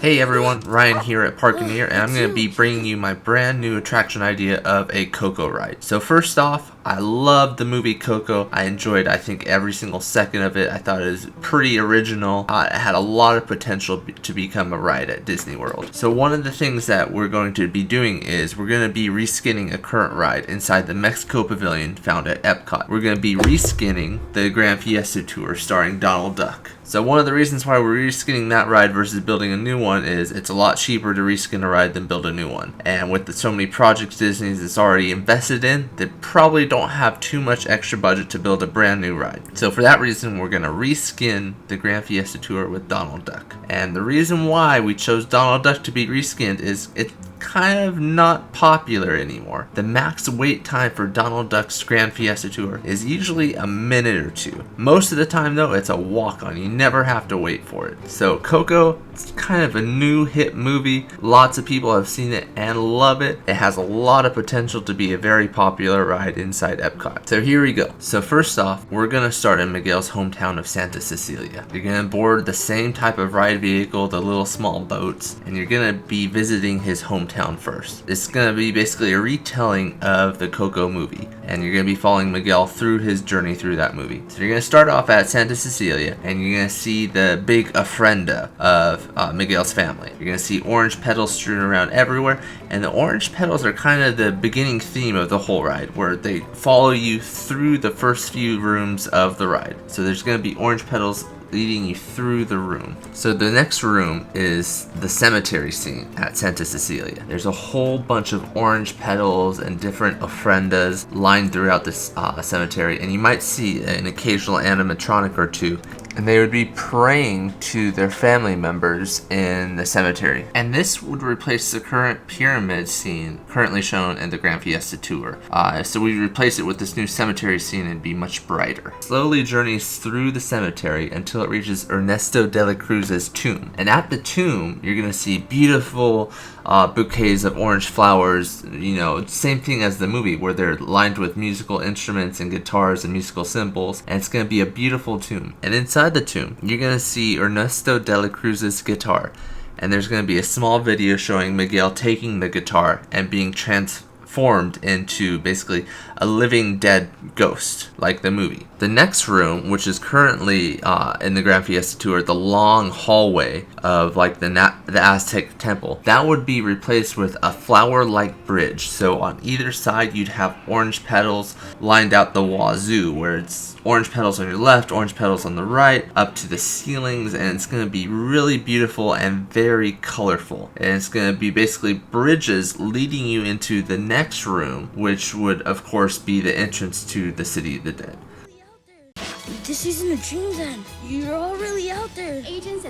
Hey everyone, Ryan here at Parkeneer, and I'm going to be bringing you my brand new attraction idea of a Coco ride. So first off, I loved the movie Coco. I enjoyed, I think, every single second of it. I thought it was pretty original. It had a lot of potential to become a ride at Disney World. So one of the things that we're going to be doing is we're going to be reskinning a current ride inside the Mexican Pavilion found at Epcot. We're going to be reskinning the Grand Fiesta Tour starring Donald Duck. So one of the reasons why we're reskinning that ride versus building a new one is it's a lot cheaper to reskin a ride than build a new one. And with so many projects Disney's is already invested in, they probably don't have too much extra budget to build a brand new ride. So for that reason, we're going to reskin the Grand Fiesta Tour with Donald Duck. And the reason why we chose Donald Duck to be reskinned is it's kind of not popular anymore. The max wait time for Donald Duck's Grand Fiesta Tour is usually a minute or two. Most of the time though, it's a walk-on. You never have to wait for it. So Coco, it's kind of a new hit movie. Lots of people have seen it and love it. It has a lot of potential to be a very popular ride inside Epcot. So here we go. So first off, we're gonna start in Miguel's hometown of Santa Cecilia. You're gonna board the same type of ride vehicle, the little small boats, and you're gonna be visiting his hometown first. It's going to be basically a retelling of the Coco movie, and you're going to be following Miguel through his journey through that movie. So you're going to start off at Santa Cecilia, and you're going to see the big ofrenda of Miguel's family. You're going to see orange petals strewn around everywhere, and the orange petals are kind of the beginning theme of the whole ride, where they follow you through the first few rooms of the ride. So there's going to be orange petals leading you through the room. So the next room is the cemetery scene at Santa Cecilia. There's a whole bunch of orange petals and different ofrendas lined throughout this cemetery, and you might see an occasional animatronic or two, and they would be praying to their family members in the cemetery. And this would replace the current pyramid scene currently shown in the Grand Fiesta Tour. So we replace it with this new cemetery scene and be much brighter. Slowly journeys through the cemetery until it reaches Ernesto de la Cruz's tomb. And at the tomb, you're gonna see beautiful bouquets of orange flowers, same thing as the movie, where they're lined with musical instruments and guitars and musical cymbals, and it's going to be a beautiful tomb. And inside the tomb, you're going to see Ernesto de la Cruz's guitar, and there's going to be a small video showing Miguel taking the guitar and being transformed into basically a living dead ghost, like the movie. The next room, which is currently in the Grand Fiesta Tour, the long hallway of like the Aztec temple, that would be replaced with a flower-like bridge. So on either side, you'd have orange petals lined out the wazoo, where it's orange petals on your left, orange petals on the right, up to the ceilings, and it's going to be really beautiful and very colorful. And it's going to be basically bridges leading you into the next room, which would, of course, be the entrance to the City of the Dead. This isn't a dream then. You're all really out there.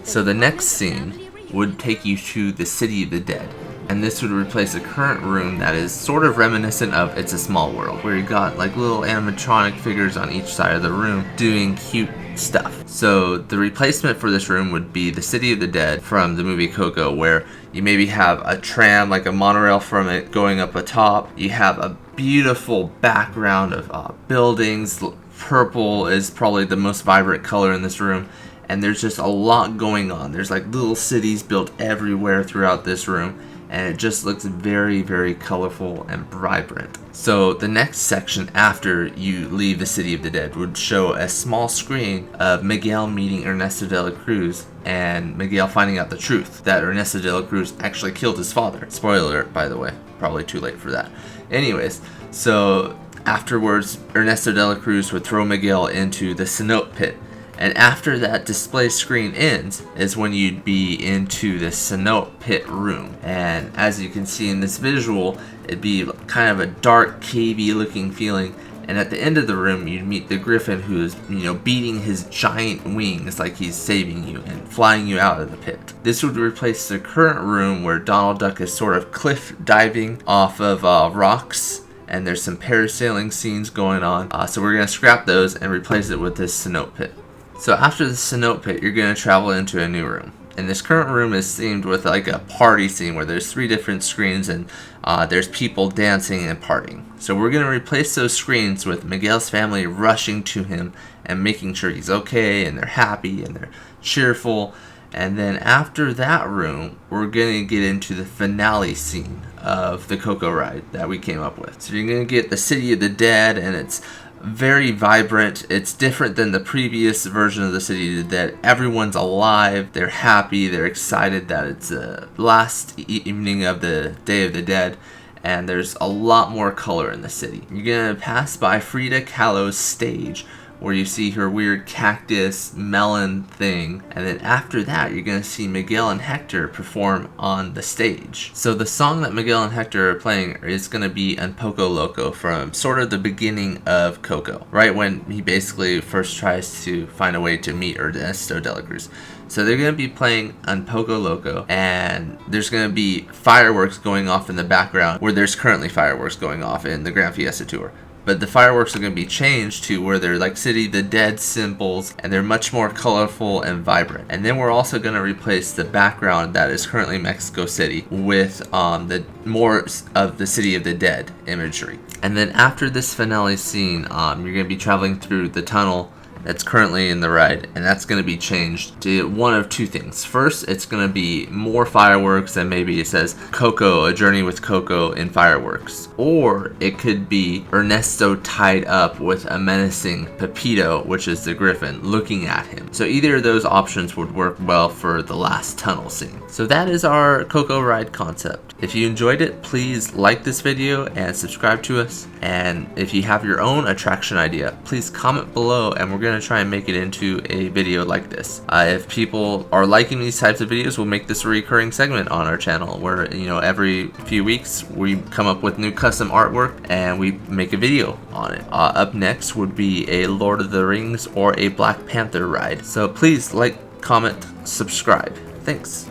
So the next scene would take you to the City of the Dead. And this would replace a current room that is sort of reminiscent of It's a Small World, where you got like little animatronic figures on each side of the room doing cute stuff. So the replacement for this room would be the City of the Dead from the movie Coco, where you maybe have a tram, like a monorail from it, going up atop. You have a beautiful background of buildings. Purple is probably the most vibrant color in this room, and there's just a lot going on. There's like little cities built everywhere throughout this room, and it just looks very, very colorful and vibrant. So the next section after you leave the City of the Dead would show a small screen of Miguel meeting Ernesto de la Cruz, and Miguel finding out the truth that Ernesto de la Cruz actually killed his father. Spoiler alert, by the way. Probably too late for that. Anyways, so afterwards, Ernesto de la Cruz would throw Miguel into the cenote pit. And after that display screen ends is when you'd be into the cenote pit room. And as you can see in this visual, it'd be kind of a dark, cavey looking feeling. And at the end of the room, you'd meet the griffin who is, beating his giant wings like he's saving you and flying you out of the pit. This would replace the current room where Donald Duck is sort of cliff diving off of rocks. And there's some parasailing scenes going on. So we're going to scrap those and replace it with this cenote pit. So after the cenote pit, you're going to travel into a new room. And this current room is themed with like a party scene where there's 3 different screens and there's people dancing and partying. So we're going to replace those screens with Miguel's family rushing to him and making sure he's okay and they're happy and they're cheerful. And then after that room, we're going to get into the finale scene of the Coco ride that we came up with. So you're going to get the City of the Dead, and it's very vibrant. It's different than the previous version of the City of the Dead. Everyone's alive, they're happy, they're excited that it's the last evening of the Day of the Dead, and there's a lot more color in the city. You're going to pass by Frida Kahlo's stage, where you see her weird cactus melon thing, and then after that you're going to see Miguel and Hector perform on the stage. So the song that Miguel and Hector are playing is going to be Un Poco Loco from sort of the beginning of Coco, right when he basically first tries to find a way to meet Ernesto de la Cruz. So they're going to be playing Un Poco Loco, and there's going to be fireworks going off in the background where there's currently fireworks going off in the Grand Fiesta Tour. But the fireworks are going to be changed to where they're like City of the Dead symbols, and they're much more colorful and vibrant. And then we're also going to replace the background that is currently Mexico City with the more of the City of the Dead imagery. And then after this finale scene, you're going to be traveling through the tunnel that's currently in the ride, and that's going to be changed to one of two things. First, it's going to be more fireworks, and maybe it says Coco, a journey with Coco in fireworks. Or it could be Ernesto tied up with a menacing Pepito, which is the griffin, looking at him. So either of those options would work well for the last tunnel scene. So that is our Coco ride concept. If you enjoyed it, please like this video and subscribe to us. And if you have your own attraction idea, please comment below, and we're going to try and make it into a video like this. If people are liking these types of videos, we'll make this a recurring segment on our channel where, you know, every few weeks we come up with new custom artwork and we make a video on it. Up next would be a Lord of the Rings or a Black Panther ride. So please like, comment, subscribe. Thanks.